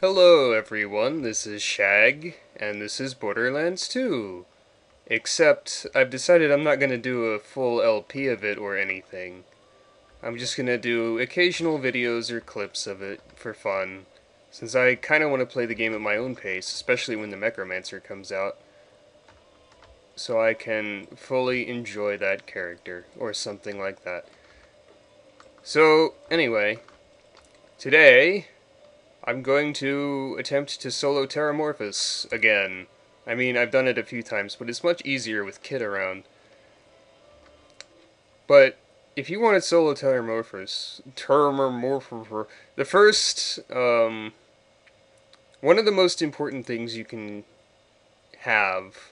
Hello everyone, this is Shagg, and this is Borderlands 2. Except, I've decided I'm not going to do a full LP of it or anything. I'm just going to do occasional videos or clips of it for fun, since I kind of want to play the game at my own pace, especially when the Necromancer comes out, so I can fully enjoy that character, or something like that. So, anyway, today I'm going to attempt to solo Terramorphous again. I mean, I've done it a few times, but it's much easier with Kit around. But if you want to solo Terramorphous, the first, one of the most important things you can have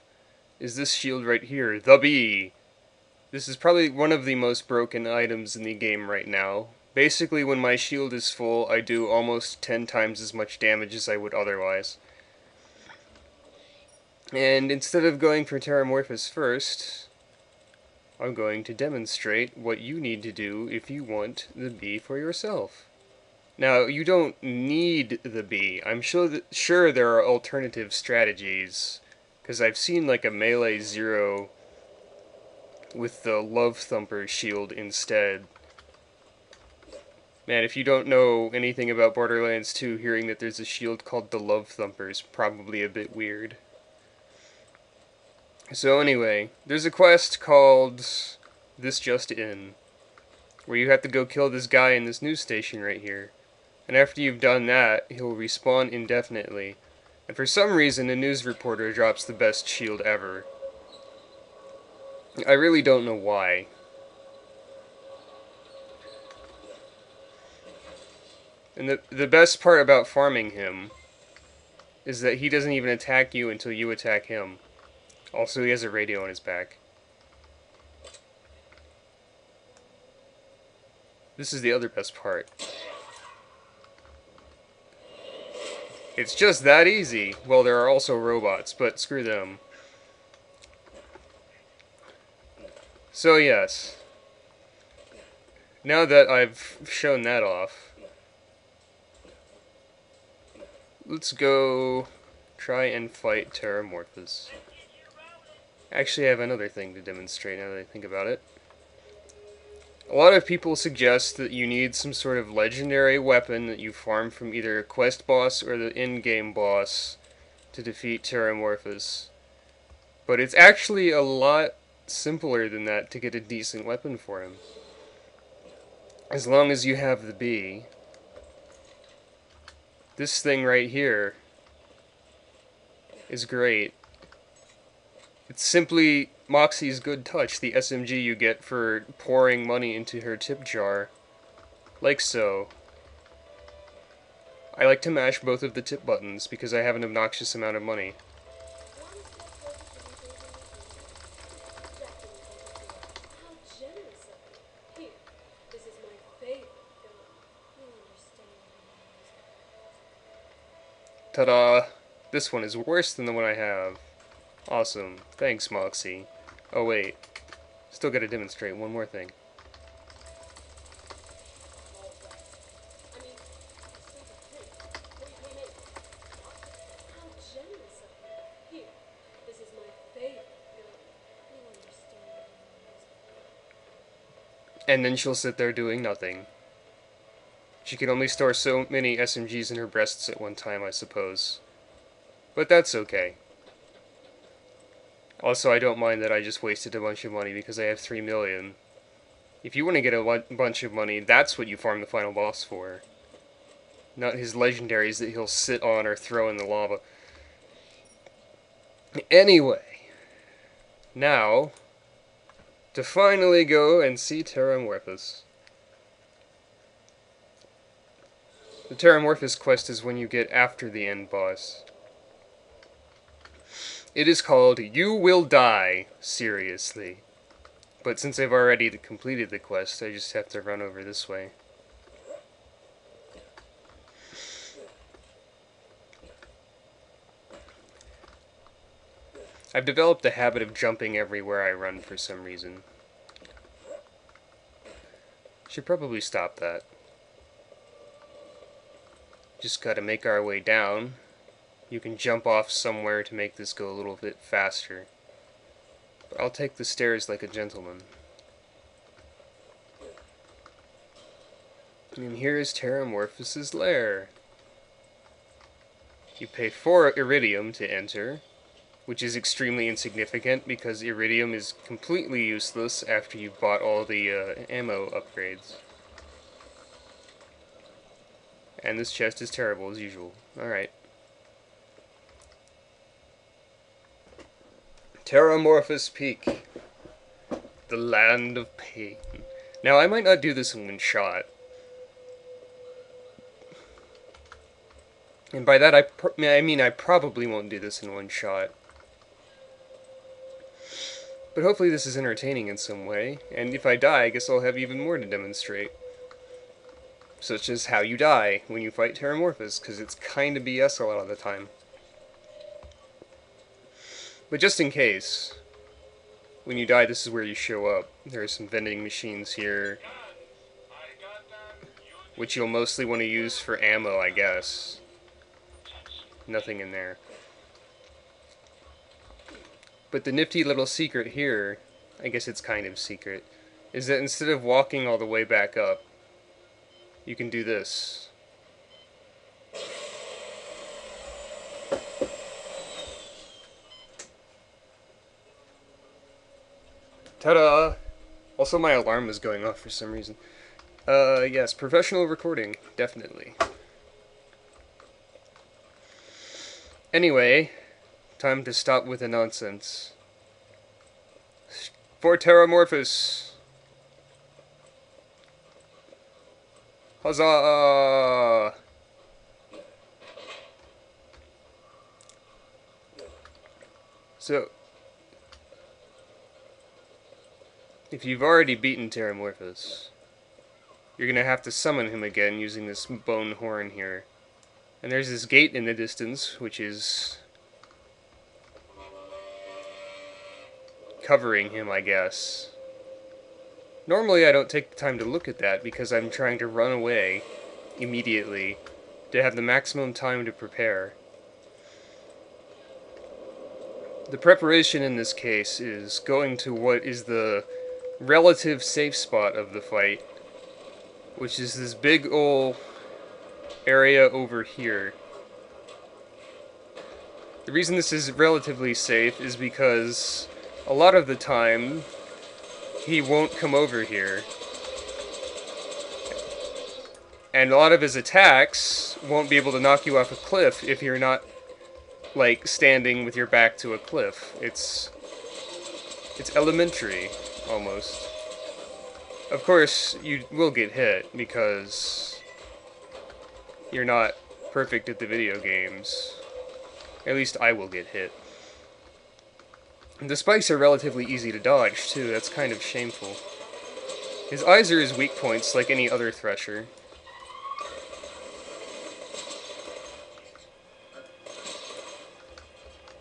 is this shield right here, the Bee. This is probably one of the most broken items in the game right now. Basically, when my shield is full, I do almost 10 times as much damage as I would otherwise. And instead of going for Terramorphous first, I'm going to demonstrate what you need to do if you want the Bee for yourself. Now, you don't need the Bee. I'm sure there are alternative strategies, because I've seen like a melee 0 with the Love Thumper shield instead. Man, if you don't know anything about Borderlands 2, hearing that there's a shield called the Love Thumper is probably a bit weird. So anyway, there's a quest called This Just In, where you have to go kill this guy in this news station right here. And after you've done that, he'll respawn indefinitely. And for some reason, a news reporter drops the best shield ever. I really don't know why. And the best part about farming him is that he doesn't even attack you until you attack him. Also, he has a radio on his back. This is the other best part. It's just that easy. Well, there are also robots, but screw them. So yes. Now that I've shown that off, let's go try and fight Terramorphous. Actually, I have another thing to demonstrate now that I think about it. A lot of people suggest that you need some sort of legendary weapon that you farm from either a quest boss or the in-game boss to defeat Terramorphous. But it's actually a lot simpler than that to get a decent weapon for him. As long as you have the Bee. This thing right here is great. It's simply Moxie's Good Touch, the SMG you get for pouring money into her tip jar. Like so. I like to mash both of the tip buttons because I have an obnoxious amount of money. Ta-da! This one is worse than the one I have. Awesome. Thanks, Moxie. Oh wait. Still gotta demonstrate one more thing. And then she'll sit there doing nothing. She can only store so many SMGs in her breasts at one time, I suppose. But that's okay. Also, I don't mind that I just wasted a bunch of money because I have 3 million. If you want to get a bunch of money, that's what you farm the final boss for. Not his legendaries that he'll sit on or throw in the lava. Anyway, now, to finally go and see Terramorphous. The Terramorphous quest is when you get after the end boss. It is called You Will Die, Seriously. But since I've already completed the quest, I just have to run over this way. I've developed the habit of jumping everywhere I run for some reason. Should probably stop that. Just gotta make our way down. You can jump off somewhere to make this go a little bit faster. But I'll take the stairs like a gentleman. And here is Terramorphous' lair. You pay 4 iridium to enter, which is extremely insignificant because iridium is completely useless after you've bought all the ammo upgrades. And this chest is terrible as usual. Alright. Terramorphous Peak. The land of pain. Now, I might not do this in one shot. And by that, I mean I probably won't do this in one shot. But hopefully this is entertaining in some way, and if I die, I guess I'll have even more to demonstrate. Such as how you die when you fight Terramorphous, because it's kinda BS a lot of the time. But just in case, when you die, this is where you show up. There are some vending machines here, which you'll mostly want to use for ammo, I guess. Nothing in there. But the nifty little secret here, I guess it's kind of secret, is that instead of walking all the way back up, you can do this. Ta-da! Also, my alarm was going off for some reason. Yes, professional recording, definitely. Anyway, time to stop with the nonsense. For Terramorphous! Huzzah! So, if you've already beaten Terramorphous, you're gonna have to summon him again using this bone horn here. And there's this gate in the distance, which is covering him, I guess. Normally I don't take the time to look at that because I'm trying to run away immediately to have the maximum time to prepare. The preparation in this case is going to what is the relative safe spot of the fight, which is this big ol' area over here. The reason this is relatively safe is because a lot of the time he won't come over here. And a lot of his attacks won't be able to knock you off a cliff if you're not, like, standing with your back to a cliff. It's elementary, almost. Of course, you will get hit because you're not perfect at the video games. At least I will get hit. And the spikes are relatively easy to dodge, too. That's kind of shameful. His eyes are his weak points, like any other Thresher.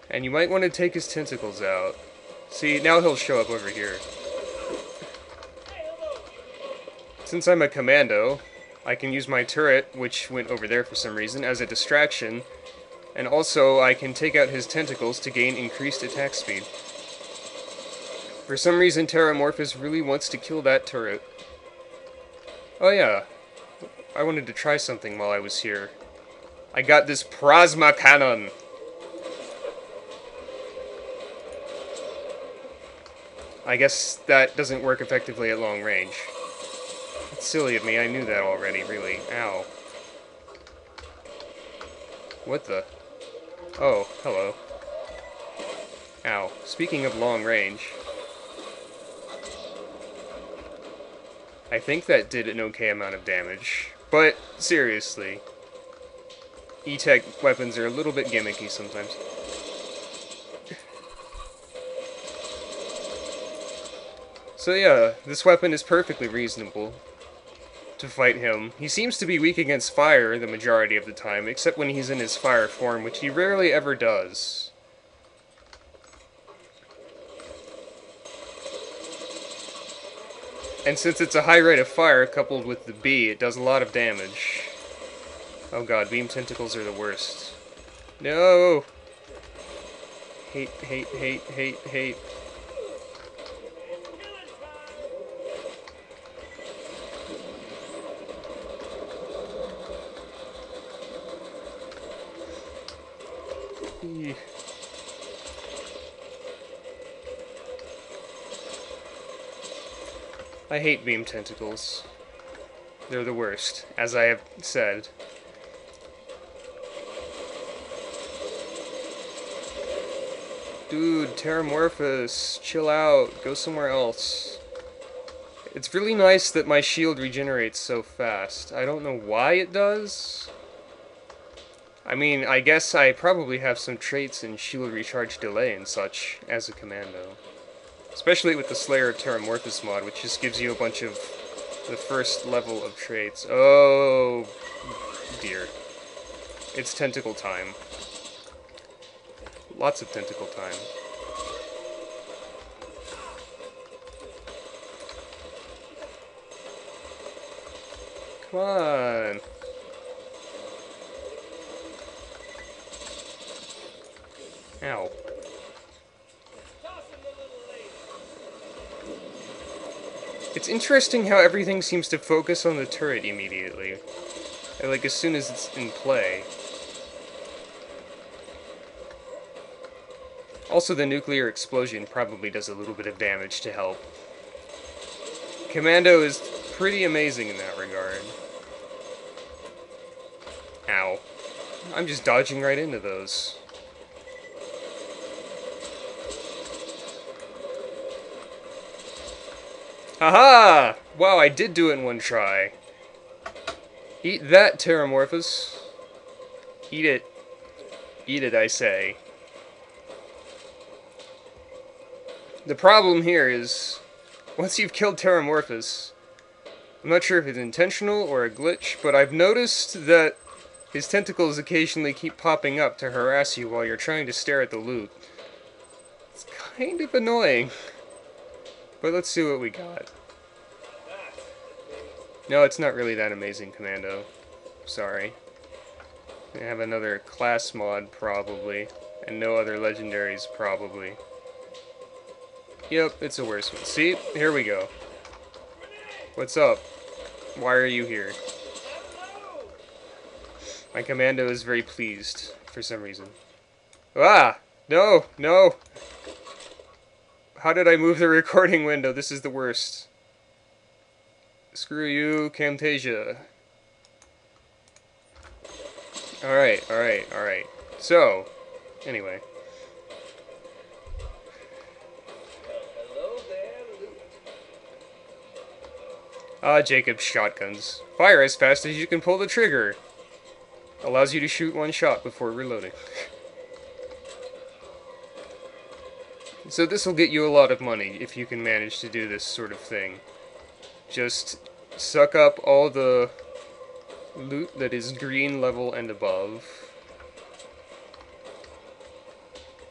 And you might want to take his tentacles out. See, now he'll show up over here. Since I'm a commando, I can use my turret, which went over there for some reason, as a distraction, and also I can take out his tentacles to gain increased attack speed. For some reason, Terramorphous really wants to kill that turret. Oh yeah, I wanted to try something while I was here. I got this plasma cannon! I guess that doesn't work effectively at long range. It's silly of me, I knew that already, really. Ow. What the? Oh, hello. Ow. Speaking of long range, I think that did an okay amount of damage. But, seriously, E-Tech weapons are a little bit gimmicky sometimes. So yeah, this weapon is perfectly reasonable to fight him. He seems to be weak against fire the majority of the time, except when he's in his fire form, which he rarely ever does. And since it's a high rate of fire coupled with the B, it does a lot of damage. Oh god, beam tentacles are the worst. No! Hate, hate, hate, hate, hate. Eeh. I hate beam tentacles. They're the worst, as I have said. Dude, Terramorphous, chill out, go somewhere else. It's really nice that my shield regenerates so fast. I don't know why it does. I mean, I guess I probably have some traits in shield recharge delay and such as a commando. Especially with the Slayer of Terramorphous mod, which just gives you a bunch of the first level of traits. Oh, dear. It's tentacle time. Lots of tentacle time. Come on. Ow. It's interesting how everything seems to focus on the turret immediately. Like, as soon as it's in play. Also, the nuclear explosion probably does a little bit of damage to help. Commando is pretty amazing in that regard. Ow. I'm just dodging right into those. Haha! Wow, I did do it in one try. Eat that, Terramorphous. Eat it. Eat it, I say. The problem here is, once you've killed Terramorphous, I'm not sure if it's intentional or a glitch, but I've noticed that his tentacles occasionally keep popping up to harass you while you're trying to stare at the loot. It's kind of annoying. But let's see what we got. No, it's not really that amazing, Commando. Sorry. I have another class mod, probably. And no other legendaries, probably. Yep, it's a worse one. See? Here we go. What's up? Why are you here? My Commando is very pleased, for some reason. Ah! No! No! How did I move the recording window? This is the worst. Screw you, Camtasia. Alright, alright, alright. So, anyway. Ah, Jacob's shotguns. Fire as fast as you can pull the trigger. Allows you to shoot one shot before reloading. So this will get you a lot of money if you can manage to do this sort of thing. Just suck up all the loot that is green level and above.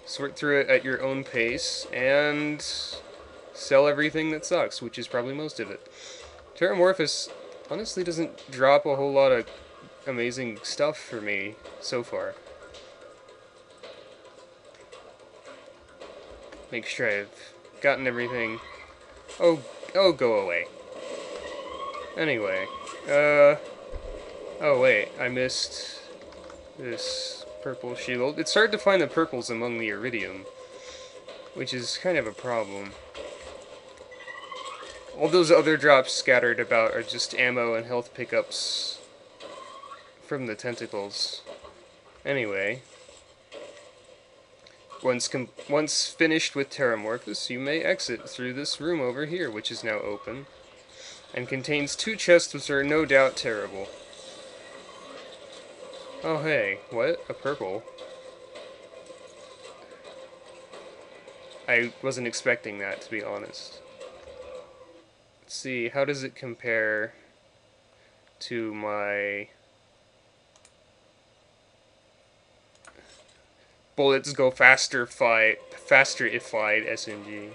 Sort through it at your own pace, and sell everything that sucks, which is probably most of it. Terramorphous honestly doesn't drop a whole lot of amazing stuff for me so far. Make sure I've gotten everything. Oh, go away. Anyway, oh wait, I missed this purple shield. It's hard to find the purples among the iridium, which is kind of a problem. All those other drops scattered about are just ammo and health pickups from the tentacles. Anyway, once finished with Terramorphous, you may exit through this room over here, which is now open, and contains 2 chests which are no doubt terrible. Oh hey, what? A purple? I wasn't expecting that, to be honest. Let's see, how does it compare to my bullets go faster if fired SMG?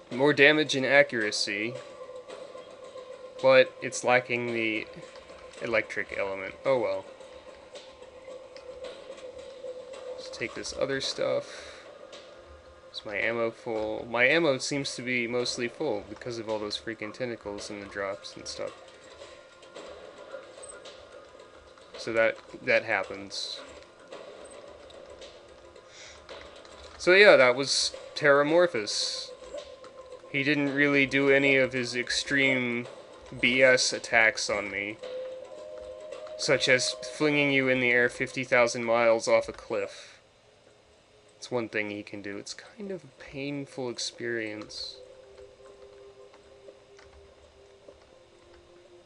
More damage and accuracy, but it's lacking the electric element. Oh well. Let's take this other stuff. Is my ammo full? My ammo seems to be mostly full because of all those freaking tentacles and the drops and stuff. So that happens. So yeah, that was Terramorphous. He didn't really do any of his extreme BS attacks on me, such as flinging you in the air 50,000 miles off a cliff. It's one thing he can do. It's kind of a painful experience.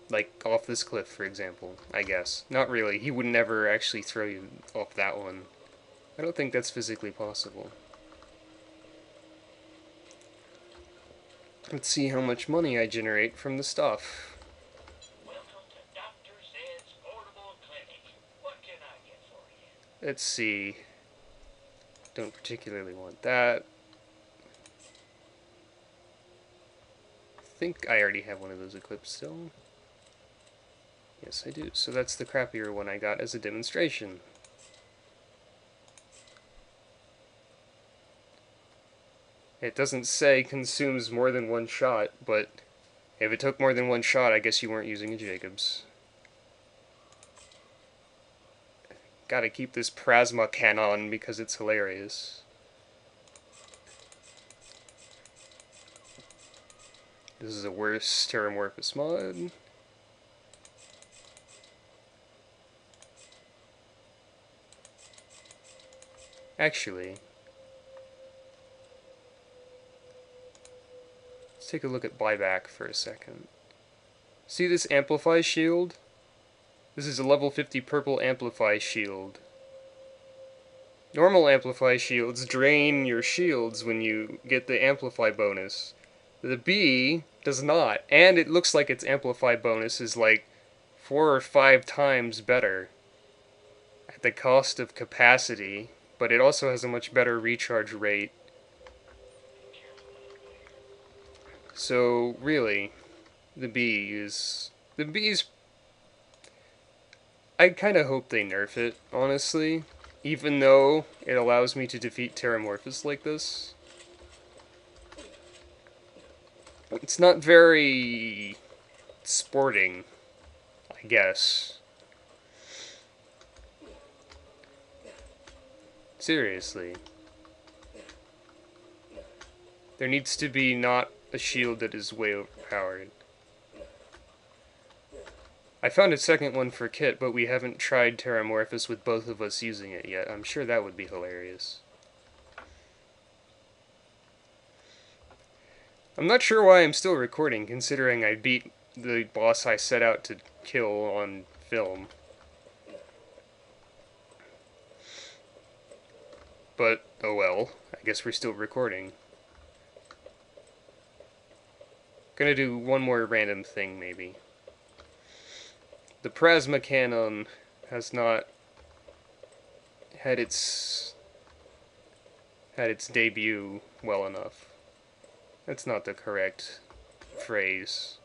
Like, off this cliff, for example, I guess. Not really. He would never actually throw you off that one. I don't think that's physically possible. Let's see how much money I generate from the stuff. Welcome to Dr. Zed's Portable Clinic. What can I get for you? Let's see. Don't particularly want that. I think I already have one of those equipped still. Yes, I do. So that's the crappier one I got as a demonstration. It doesn't say consumes more than one shot, but if it took more than one shot, I guess you weren't using a Jacobs. Gotta keep this plasma cannon because it's hilarious. This is a worse Terramorphous mod. Actually, let's take a look at buyback for a second. See this Amplify shield? This is a level 50 purple Amplify shield. Normal Amplify shields drain your shields when you get the Amplify bonus. The B does not, and it looks like its Amplify bonus is like 4 or 5 times better at the cost of capacity, but it also has a much better recharge rate. So really, the B's, I kind of hope they nerf it, honestly, even though it allows me to defeat Terramorphous like this. It's not very sporting, I guess. Seriously. There needs to be not a shield that is way overpowered. I found a second one for Kit, but we haven't tried Terramorphous with both of us using it yet. I'm sure that would be hilarious. I'm not sure why I'm still recording, considering I beat the boss I set out to kill on film. But, oh well, I guess we're still recording. Gonna do one more random thing, maybe. The plasma cannon has not had its debut well enough. That's not the correct phrase,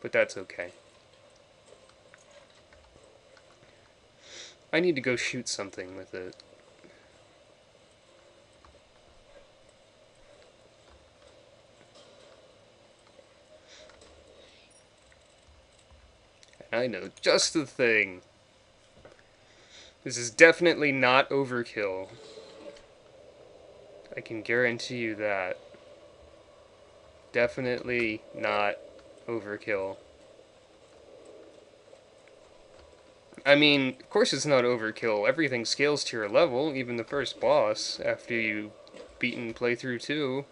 but that's okay. I need to go shoot something with it. I know just the thing. This is definitely not overkill. I can guarantee you that. Definitely not overkill. I mean, of course it's not overkill. Everything scales to your level, even the first boss, after you've beaten playthrough 2.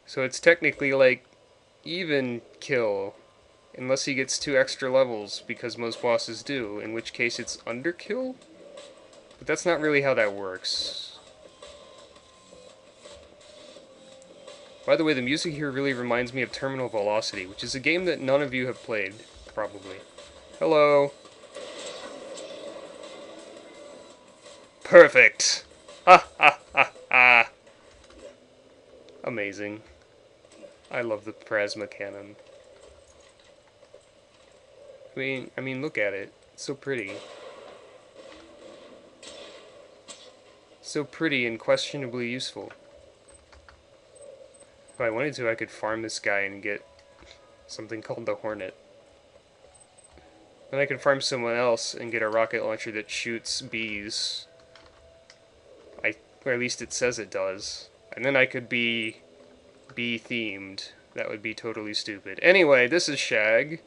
So it's technically like even kill, unless he gets 2 extra levels, because most bosses do, in which case it's underkill? But that's not really how that works. By the way, the music here really reminds me of Terminal Velocity, which is a game that none of you have played, probably. Hello! Perfect! Ha ha ha ha! Amazing. I love the plasma cannon. I mean, look at it. It's so pretty. So pretty and questionably useful. If I wanted to, I could farm this guy and get something called the Hornet. Then I could farm someone else and get a rocket launcher that shoots bees. Or at least it says it does. And then I could be bee themed. That would be totally stupid. Anyway, this is Shagg.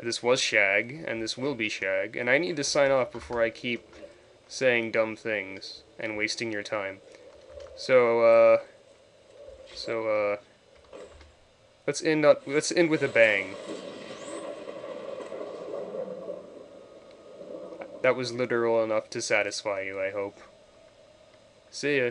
This was Shagg, and this will be Shagg. And I need to sign off before I keep saying dumb things and wasting your time. So, let's end with a bang. That was literal enough to satisfy you, I hope. See ya.